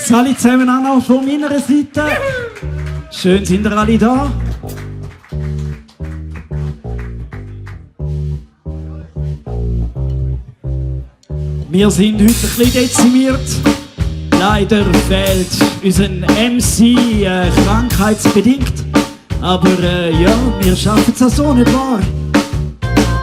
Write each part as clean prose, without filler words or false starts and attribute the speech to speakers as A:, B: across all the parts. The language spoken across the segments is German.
A: Grüezi alle zusammen auch noch von meiner Seite. Schön sind ihr alle da. Wir sind heute ein bisschen dezimiert. Leider fehlt unser MC krankheitsbedingt. Aber ja, wir schaffen es auch so, nicht wahr?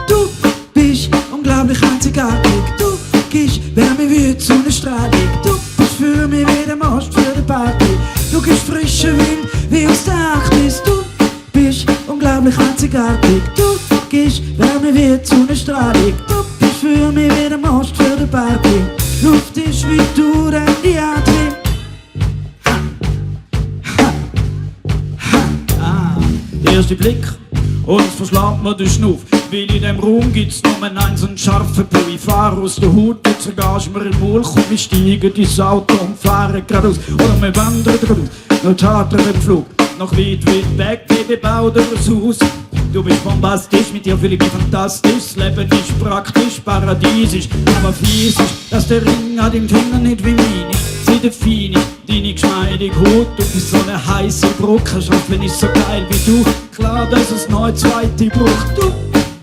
A: Du bist unglaublich einzigartig. Du gibst Wärme wie die Sonnenstrahlung. Du bist für mich wie der Mast für die Party. Du gibst frischen Wind wie aus der Arktis. Du bist unglaublich einzigartig. Du gibst Wärme wie die Sonnenstrahlung. Du bist für mich wie der Mast für die Party. Luft ist wie du, denn die Atmung. Der erste Blick und es verschlägt mir den Schnuff. Weil in dem Raum gibt's nur einen so einen scharfen Blue. Ich fahre aus der Hut, jetzt gehst mir in den Mund. Komm, wir steigen ins Auto und fahren geradeaus. Oder wir wandern geradeaus, noch härter im Flug. Noch weit, weit weg, wie bebaut übers Haus. Du bist bombastisch, mit dir fühle ich mich fantastisch. Das Leben ist praktisch, paradiesisch, aber fies ist, dass der Ring an deinem Finger nicht wie meine. Sieh der Feine, deine geschmeidige Haut. Du bist so eine heisse Brücke, schaffen ist so geil wie du. Klar, dass es noch eine zweite braucht. Du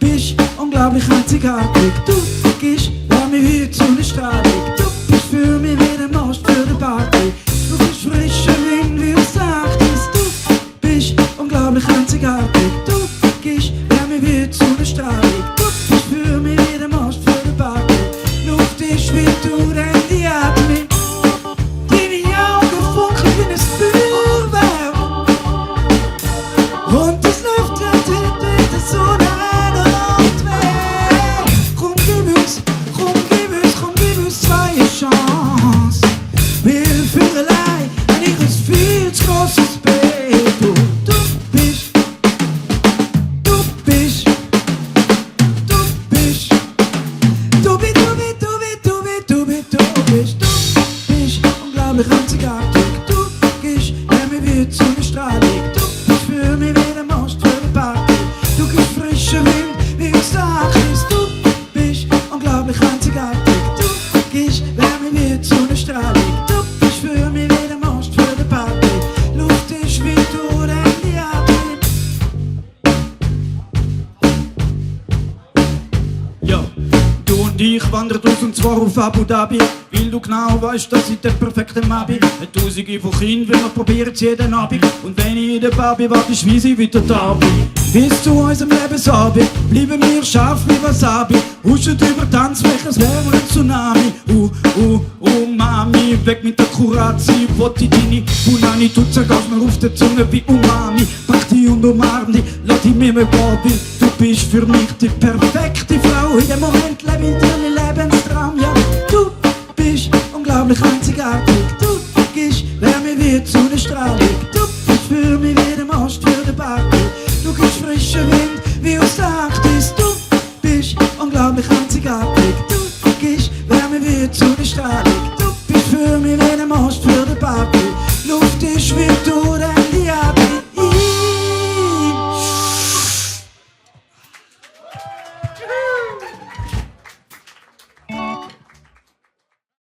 A: bist unglaublich einzigartig. Du gibst Wärme wie die Sonnenstrahlung. Du bist für mich wie der Mast für die Party. Du bist frischer Wind wie aus der Arktis. Du bist unglaublich einzigartig. Du gibst Wärme wie die Sonnenstrahlung. Du bist für mich wie der Mast für die Party. Luft ist wie du, denn die Atmung. Deine Augen funkeln wie ein Feuerwerk. Und das lüftet in der Sonne ein und weg. Komm, gib uns zwei Chance. Will für allein ein ihres viel zu großes Bett. Du bist, du bist, du bist, du bist, unglaublich einzigartig. Du gibst Wärme wie die Sonnenstrahlung. Du bist für mich wie der Mast für die Party. Du gibst frischen Wind wie aus der Arktis. Du bist unglaublich einzigartig. Du gibst Wärme wie die Sonnenstrahlung. Du bist für mich wie der Mast für die Party. Luft ist wie du, denn die Atmung. Ja, du und ich wandern aus und zwar auf Abu Dhabi. Weil du genau weißt, dass ich der perfekte Mann bin. Tausende von Kindern, wir probieren es jeden Abend. Und wenn ich in der Bar bin, warte ich, wie sie wieder da bin. Bis zu unserem Lebensabend bleiben wir scharf wie Wasabi. Huschen über Tanz, welches wäre ein Tsunami. Mami, weg mit der Kuratzi. Wollte deine Punani, du zergehst mir auf der Zunge wie Umami. Pack die und umarm die, lass die mir mit Bobby. Du bist für mich die perfekte Frau. In dem Moment lebe ich deinen Lebenstraum, ja. Du bist unglaublich einzigartig. Du gibst Wärme wie die Sonnenstrahlung. Du bist für mich wie der Mast für die Party. Du gibst frischen Wind wie aus der Arktis. Du bist unglaublich einzigartig. Du gibst Wärme wie die Sonnenstrahlung. Du bist für mich wie der Mast für die Party. Luft ist wie du,